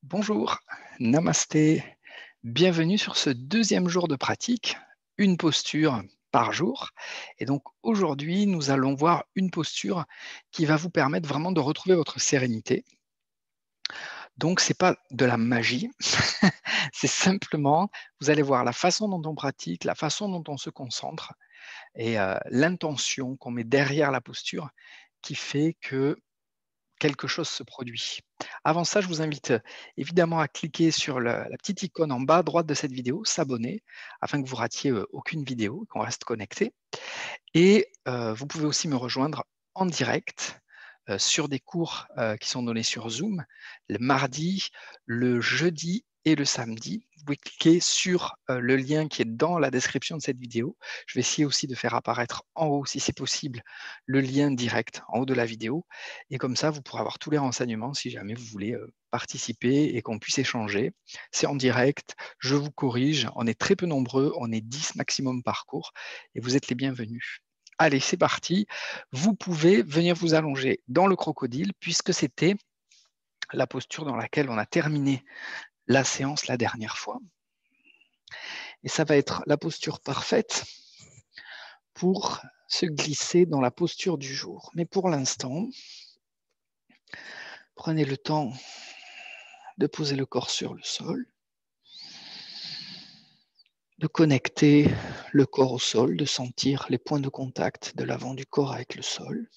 Bonjour, namasté, bienvenue sur ce deuxième jour de pratique, une posture par jour. Et donc aujourd'hui, nous allons voir une posture qui va vous permettre vraiment de retrouver votre sérénité. Donc ce n'est pas de la magie, c'est simplement, vous allez voir la façon dont on pratique, la façon dont on se concentre et l'intention qu'on met derrière la posture qui fait que quelque chose se produit. Avant ça, je vous invite évidemment à cliquer sur la petite icône en bas à droite de cette vidéo, s'abonner, afin que vous ratiez aucune vidéo, qu'on reste connecté. Et vous pouvez aussi me rejoindre en direct sur des cours qui sont donnés sur Zoom le mardi, le jeudi et le samedi. Vous pouvez cliquer sur le lien qui est dans la description de cette vidéo. Je vais essayer aussi de faire apparaître en haut, si c'est possible, le lien direct en haut de la vidéo. Et comme ça, vous pourrez avoir tous les renseignements si jamais vous voulez participer et qu'on puisse échanger. C'est en direct, je vous corrige, on est très peu nombreux, on est 10 maximum par cours et vous êtes les bienvenus. Allez, c'est parti. Vous pouvez venir vous allonger dans le crocodile puisque c'était la posture dans laquelle on a terminé la séance la dernière fois. Et ça va être la posture parfaite pour se glisser dans la posture du jour. Mais pour l'instant, prenez le temps de poser le corps sur le sol, de connecter le corps au sol, de sentir les points de contact de l'avant du corps avec le sol.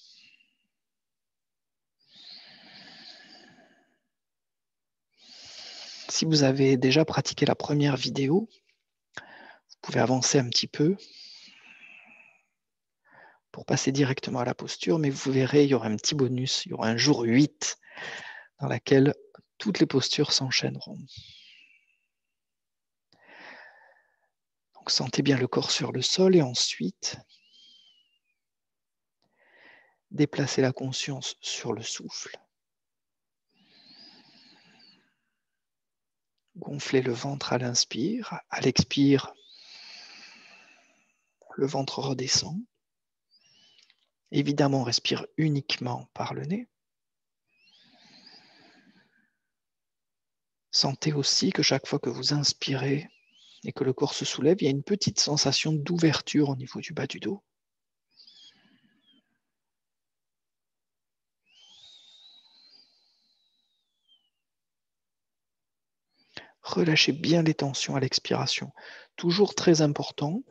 Si vous avez déjà pratiqué la première vidéo, vous pouvez avancer un petit peu pour passer directement à la posture, mais vous verrez, il y aura un petit bonus, il y aura un jour 8 dans lequel toutes les postures s'enchaîneront. Donc sentez bien le corps sur le sol et ensuite déplacez la conscience sur le souffle. Gonflez le ventre à l'inspire, à l'expire, le ventre redescend. Évidemment, on respire uniquement par le nez. Sentez aussi que chaque fois que vous inspirez et que le corps se soulève, il y a une petite sensation d'ouverture au niveau du bas du dos. Relâchez bien les tensions à l'expiration. Toujours très important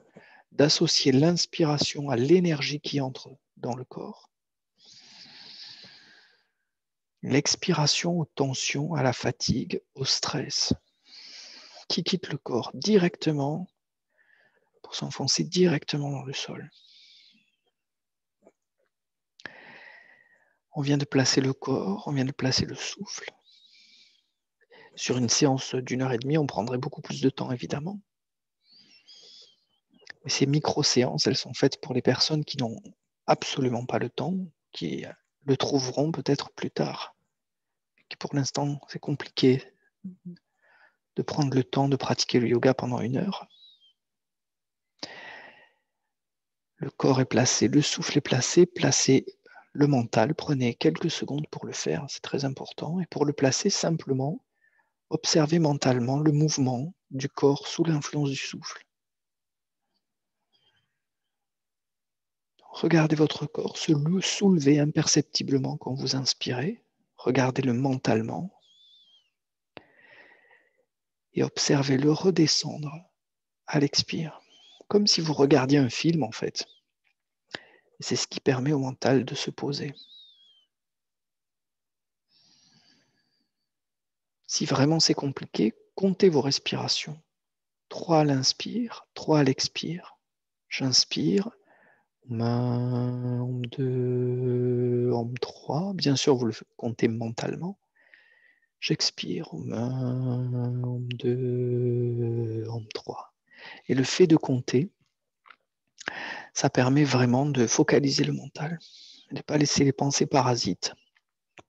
d'associer l'inspiration à l'énergie qui entre dans le corps. L'expiration aux tensions, à la fatigue, au stress, qui quitte le corps directement pour s'enfoncer directement dans le sol. On vient de placer le corps, on vient de placer le souffle. Sur une séance d'1h30, on prendrait beaucoup plus de temps, évidemment. Mais ces micro-séances, elles sont faites pour les personnes qui n'ont absolument pas le temps, qui le trouveront peut-être plus tard. Pour l'instant, c'est compliqué de prendre le temps de pratiquer le yoga pendant 1 heure. Le corps est placé, le souffle est placé, placez le mental, prenez quelques secondes pour le faire, c'est très important. Et pour le placer, simplement, observez mentalement le mouvement du corps sous l'influence du souffle. Regardez votre corps se soulever imperceptiblement quand vous inspirez. Regardez-le mentalement. Et observez-le redescendre à l'expire. Comme si vous regardiez un film, en fait. C'est ce qui permet au mental de se poser. Si vraiment c'est compliqué, comptez vos respirations. 3 à l'inspire, 3 à l'expire. J'inspire. Om 2, Om 3. Bien sûr, vous le comptez mentalement. J'expire. Om 2, Om 3. Et le fait de compter, ça permet vraiment de focaliser le mental, de ne pas laisser les pensées parasites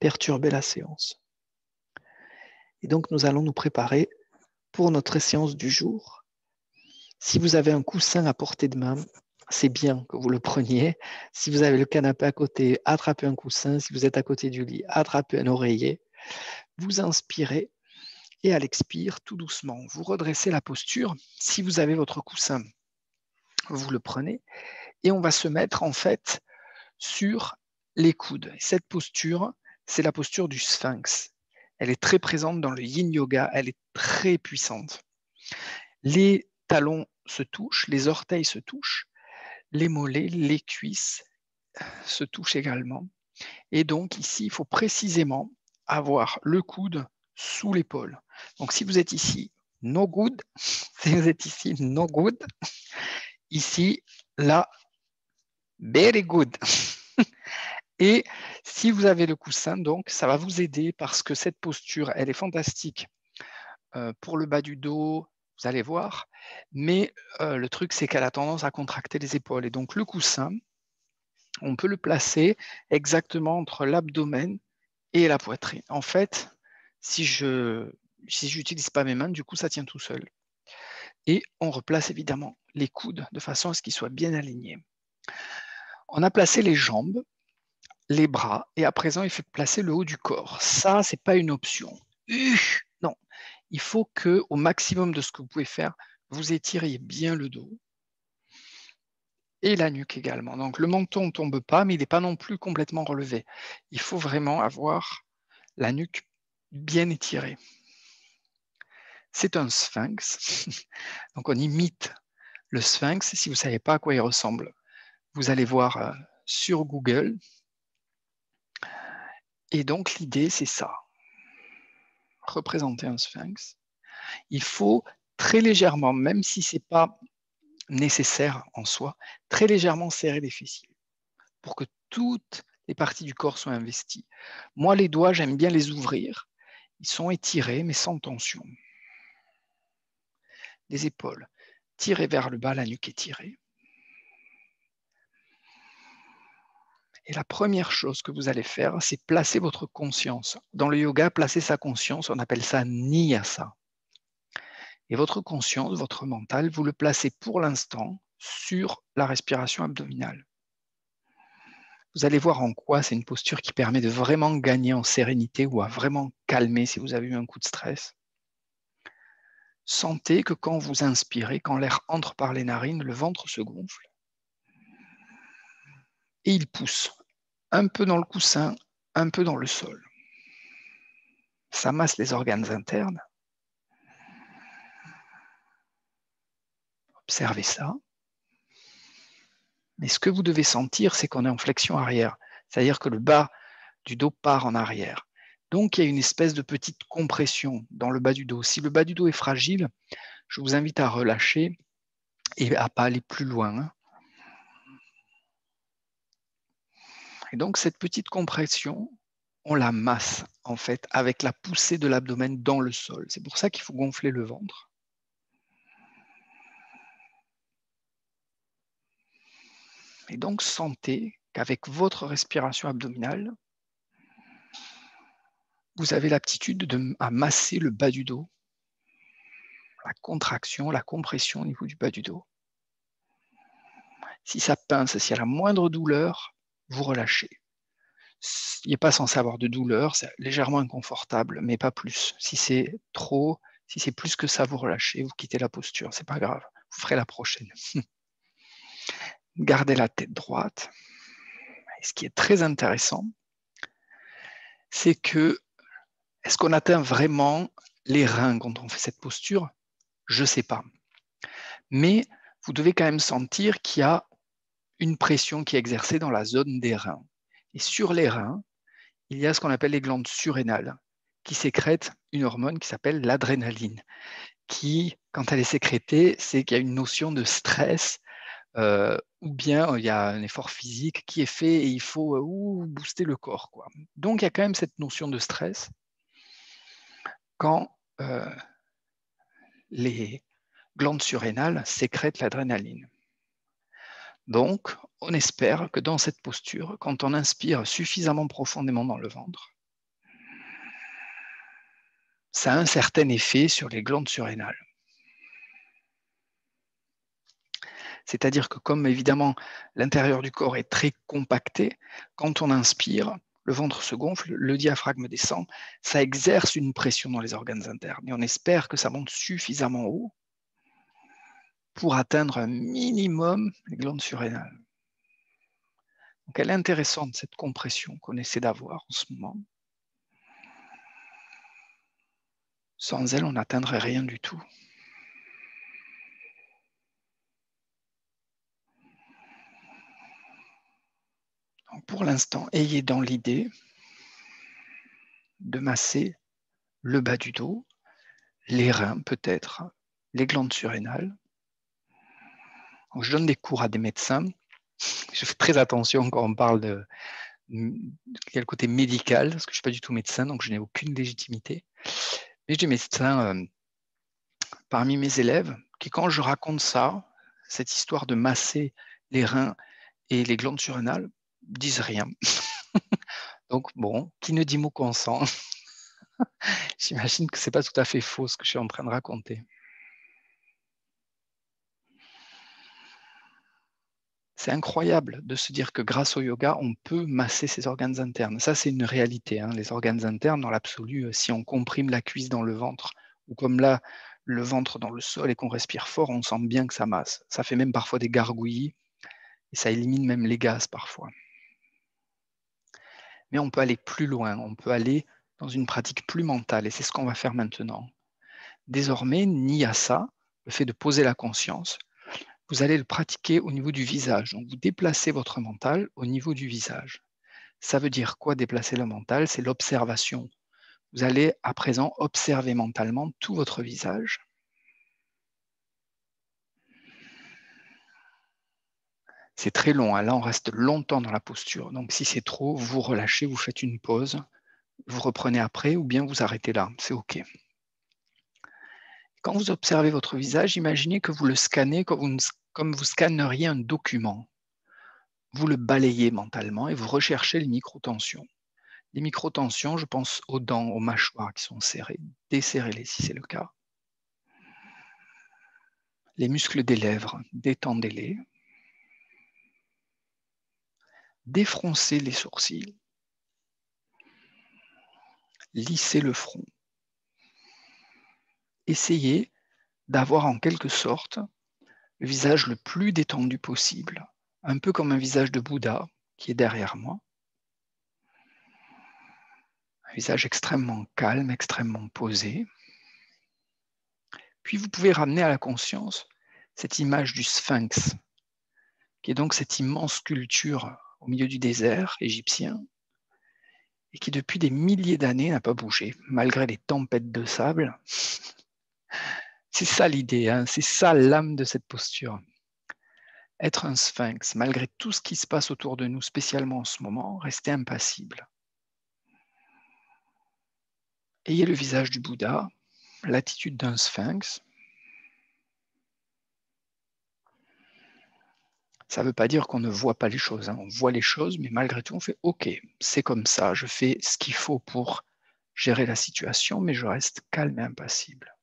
perturber la séance. Et donc, nous allons nous préparer pour notre séance du jour. Si vous avez un coussin à portée de main, c'est bien que vous le preniez. Si vous avez le canapé à côté, attrapez un coussin. Si vous êtes à côté du lit, attrapez un oreiller. Vous inspirez Et à l'expire, tout doucement, vous redressez la posture. Si vous avez votre coussin, vous le prenez et on va se mettre en fait sur les coudes. Cette posture, c'est la posture du sphinx. Elle est très présente dans le yin yoga, elle est très puissante. Les talons se touchent, les orteils se touchent, les mollets, les cuisses se touchent également. Et donc ici, il faut précisément avoir le coude sous l'épaule. Donc si vous êtes ici, no good. Si vous êtes ici, no good. Ici, là, very good. Et si vous avez le coussin, donc, ça va vous aider parce que cette posture, elle est fantastique pour le bas du dos, vous allez voir. Mais le truc, c'est qu'elle a tendance à contracter les épaules. Et donc, le coussin, on peut le placer exactement entre l'abdomen et la poitrine. En fait, si je n'utilise pas mes mains, du coup, ça tient tout seul. Et on replace évidemment les coudes de façon à ce qu'ils soient bien alignés. On a placé les jambes, les bras, et à présent, il faut placer le haut du corps. Ça, ce n'est pas une option. Non, il faut que, au maximum de ce que vous pouvez faire, vous étiriez bien le dos et la nuque également. Donc, le menton ne tombe pas, mais il n'est pas non plus complètement relevé. Il faut vraiment avoir la nuque bien étirée. C'est un sphinx. Donc, on imite le sphinx. Si vous ne savez pas à quoi il ressemble, vous allez voir sur Google. Et donc, l'idée, c'est ça. Représenter un sphinx. Il faut très légèrement, même si ce n'est pas nécessaire en soi, très légèrement serrer les fessiers pour que toutes les parties du corps soient investies. Moi, les doigts, j'aime bien les ouvrir. Ils sont étirés, mais sans tension. Les épaules, tirez vers le bas, la nuque étirée. Et la première chose que vous allez faire, c'est placer votre conscience. Dans le yoga, placer sa conscience, on appelle ça niyasa. Et votre conscience, votre mental, vous le placez pour l'instant sur la respiration abdominale. Vous allez voir en quoi c'est une posture qui permet de vraiment gagner en sérénité ou à vraiment calmer si vous avez eu un coup de stress. Sentez que quand vous inspirez, quand l'air entre par les narines, le ventre se gonfle et il pousse un peu dans le coussin, un peu dans le sol. Ça masse les organes internes. Observez ça. Mais ce que vous devez sentir, c'est qu'on est en flexion arrière. C'est-à-dire que le bas du dos part en arrière. Donc, il y a une espèce de petite compression dans le bas du dos. Si le bas du dos est fragile, je vous invite à relâcher et à ne pas aller plus loin. Et donc, cette petite compression, on la masse, en fait, avec la poussée de l'abdomen dans le sol. C'est pour ça qu'il faut gonfler le ventre. Et donc, sentez qu'avec votre respiration abdominale, vous avez l'aptitude à masser le bas du dos, la contraction, la compression au niveau du bas du dos. Si ça pince, s'il y a la moindre douleur, vous relâchez. Il n'est pas censé avoir de douleur, c'est légèrement inconfortable, mais pas plus. Si c'est trop, si c'est plus que ça, vous relâchez, vous quittez la posture, c'est pas grave. Vous ferez la prochaine. Gardez la tête droite. Et ce qui est très intéressant, c'est que est-ce qu'on atteint vraiment les reins quand on fait cette posture? Je ne sais pas. Mais vous devez quand même sentir qu'il y a une pression qui est exercée dans la zone des reins. Et sur les reins, il y a ce qu'on appelle les glandes surrénales qui sécrètent une hormone qui s'appelle l'adrénaline, qui, quand elle est sécrétée, c'est qu'il y a une notion de stress ou bien il y a un effort physique qui est fait et il faut booster le corps, quoi. Donc, il y a quand même cette notion de stress quand les glandes surrénales sécrètent l'adrénaline. Donc, on espère que dans cette posture, quand on inspire suffisamment profondément dans le ventre, ça a un certain effet sur les glandes surrénales. C'est-à-dire que comme évidemment l'intérieur du corps est très compacté, quand on inspire, le ventre se gonfle, le diaphragme descend, ça exerce une pression dans les organes internes. Et on espère que ça monte suffisamment haut pour atteindre un minimum les glandes surrénales. Donc elle est intéressante, cette compression qu'on essaie d'avoir en ce moment. Sans elle, on n'atteindrait rien du tout. Donc pour l'instant, ayez dans l'idée de masser le bas du dos, les reins peut-être, les glandes surrénales. Donc je donne des cours à des médecins. Je fais très attention quand on parle de quel côté médical, parce que je ne suis pas du tout médecin, donc je n'ai aucune légitimité. Mais j'ai des médecins parmi mes élèves qui, quand je raconte ça, cette histoire de masser les reins et les glandes surrénales, disent rien. Donc bon, qui ne dit mot consent. J'imagine que ce n'est pas tout à fait faux ce que je suis en train de raconter. C'est incroyable de se dire que grâce au yoga, on peut masser ses organes internes. Ça, c'est une réalité. Hein. Les organes internes, dans l'absolu, si on comprime la cuisse dans le ventre, ou comme là, le ventre dans le sol et qu'on respire fort, on sent bien que ça masse. Ça fait même parfois des gargouillis, et ça élimine même les gaz parfois. Mais on peut aller plus loin, on peut aller dans une pratique plus mentale, et c'est ce qu'on va faire maintenant. Désormais, Nyasa, le fait de poser la conscience, vous allez le pratiquer au niveau du visage. Donc, vous déplacez votre mental au niveau du visage. Ça veut dire quoi déplacer le mental? C'est l'observation. Vous allez à présent observer mentalement tout votre visage. C'est très long, hein. Là on reste longtemps dans la posture. Donc si c'est trop, vous relâchez, vous faites une pause, vous reprenez après ou bien vous arrêtez là, c'est OK. Quand vous observez votre visage, imaginez que vous le scannez comme vous scanneriez un document. Vous le balayez mentalement et vous recherchez les microtensions. Les microtensions, je pense aux dents, aux mâchoires qui sont serrées. Desserrez-les si c'est le cas. Les muscles des lèvres, détendez-les. Défroncez les sourcils. Lissez le front. Essayez d'avoir en quelque sorte le visage le plus détendu possible, un peu comme un visage de Bouddha qui est derrière moi. Un visage extrêmement calme, extrêmement posé. Puis vous pouvez ramener à la conscience cette image du sphinx, qui est donc cette immense sculpture au milieu du désert égyptien, et qui depuis des milliers d'années n'a pas bougé, malgré les tempêtes de sable. C'est ça l'idée, hein, c'est ça l'âme de cette posture. Être un sphinx, malgré tout ce qui se passe autour de nous, spécialement en ce moment, rester impassible. Ayez le visage du Bouddha, l'attitude d'un sphinx. Ça ne veut pas dire qu'on ne voit pas les choses, hein. On voit les choses, mais malgré tout, on fait « Ok, c'est comme ça, je fais ce qu'il faut pour gérer la situation, mais je reste calme et impassible. »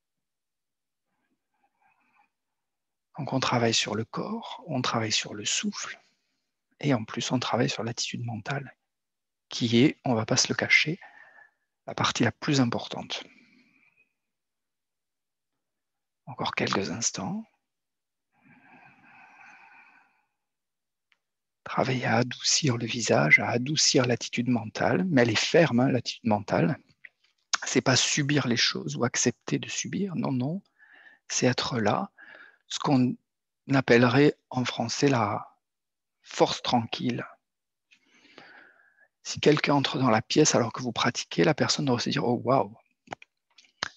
Donc on travaille sur le corps, on travaille sur le souffle, et en plus on travaille sur l'attitude mentale, qui est, on ne va pas se le cacher, la partie la plus importante. Encore quelques instants. Travailler à adoucir le visage, à adoucir l'attitude mentale, mais elle est ferme, hein, l'attitude mentale. C'est pas subir les choses ou accepter de subir, non, non, c'est être là, ce qu'on appellerait en français la force tranquille. Si quelqu'un entre dans la pièce alors que vous pratiquez, la personne doit se dire « Oh waouh,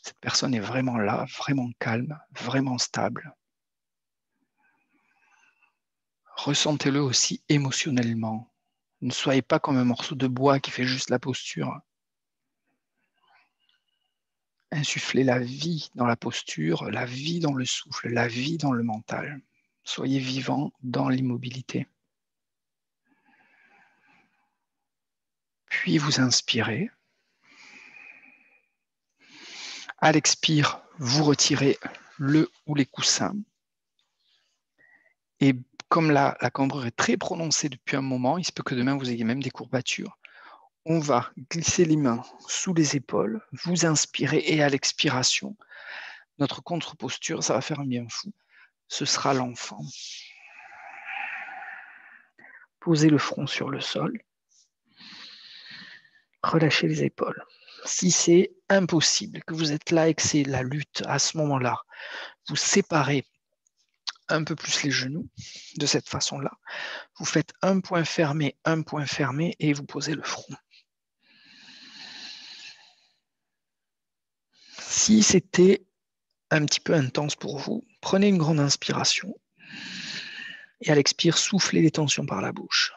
cette personne est vraiment là, vraiment calme, vraiment stable. » Ressentez-le aussi émotionnellement. Ne soyez pas comme un morceau de bois qui fait juste la posture. Insufflez la vie dans la posture, la vie dans le souffle, la vie dans le mental. Soyez vivant dans l'immobilité. Puis vous inspirez. À l'expire, vous retirez le ou les coussins. Et comme la cambrure est très prononcée depuis un moment, il se peut que demain vous ayez même des courbatures. On va glisser les mains sous les épaules, vous inspirez et à l'expiration, notre contre-posture, ça va faire un bien fou. Ce sera l'enfant. Posez le front sur le sol. Relâchez les épaules. Si c'est impossible, que vous êtes là et que c'est la lutte à ce moment-là, vous séparez un peu plus les genoux de cette façon-là. Vous faites un point fermé et vous posez le front. Si c'était un petit peu intense pour vous, prenez une grande inspiration et à l'expire, soufflez les tensions par la bouche.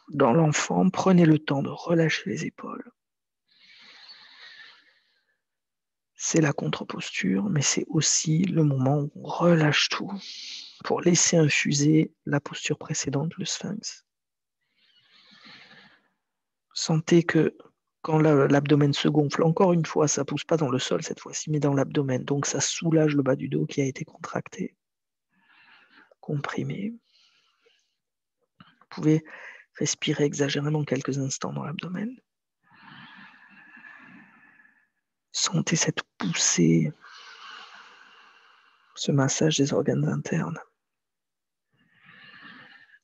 Dans l'enfant, prenez le temps de relâcher les épaules. C'est la contre-posture, mais c'est aussi le moment où on relâche tout pour laisser infuser la posture précédente, le sphinx. Sentez que quand l'abdomen se gonfle, encore une fois, ça ne pousse pas dans le sol cette fois-ci, mais dans l'abdomen. Donc ça soulage le bas du dos qui a été contracté, comprimé. Vous pouvez respirer exagérément quelques instants dans l'abdomen. Sentez cette poussée, ce massage des organes internes.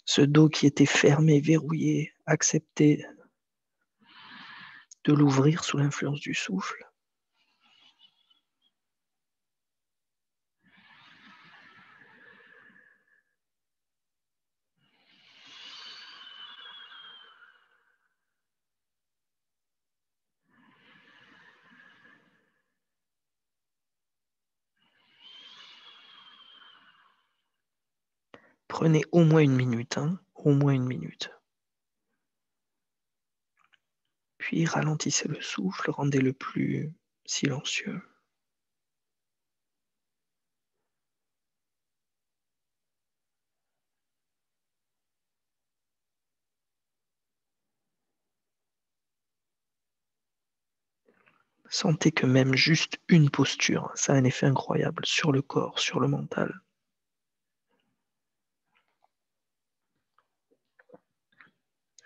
Ce dos qui était fermé, verrouillé, acceptez de l'ouvrir sous l'influence du souffle. Prenez au moins une minute, au moins une minute. Puis ralentissez le souffle, rendez-le plus silencieux. Sentez que même juste une posture, ça a un effet incroyable sur le corps, sur le mental.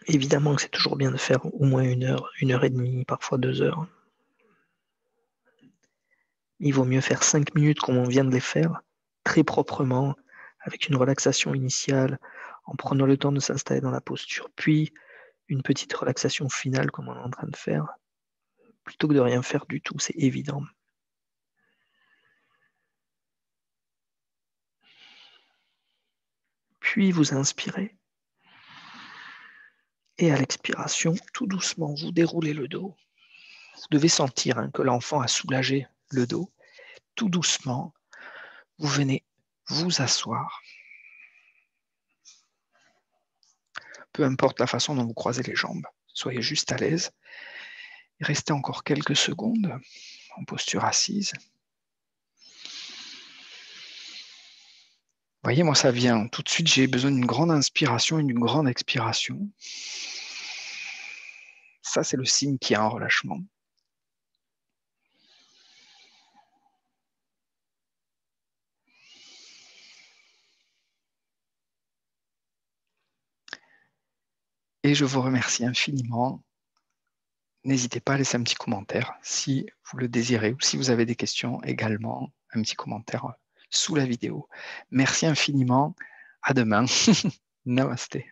Évidemment que c'est toujours bien de faire au moins 1 heure et demie, parfois 2 heures. Il vaut mieux faire 5 minutes comme on vient de les faire, très proprement, avec une relaxation initiale, en prenant le temps de s'installer dans la posture, puis une petite relaxation finale comme on est en train de faire, plutôt que de rien faire du tout, c'est évident. Puis vous inspirez. Et à l'expiration, tout doucement, vous déroulez le dos. Vous devez sentir que l'enfant a soulagé le dos. Tout doucement, vous venez vous asseoir. Peu importe la façon dont vous croisez les jambes, soyez juste à l'aise. Et restez encore quelques secondes en posture assise. Vous voyez, moi, ça vient. Tout de suite, j'ai besoin d'une grande inspiration et d'une grande expiration. Ça, c'est le signe qu'il y a un relâchement. Et je vous remercie infiniment. N'hésitez pas à laisser un petit commentaire si vous le désirez ou si vous avez des questions également, un petit commentaire sous la vidéo. Merci infiniment. À demain. Namasté.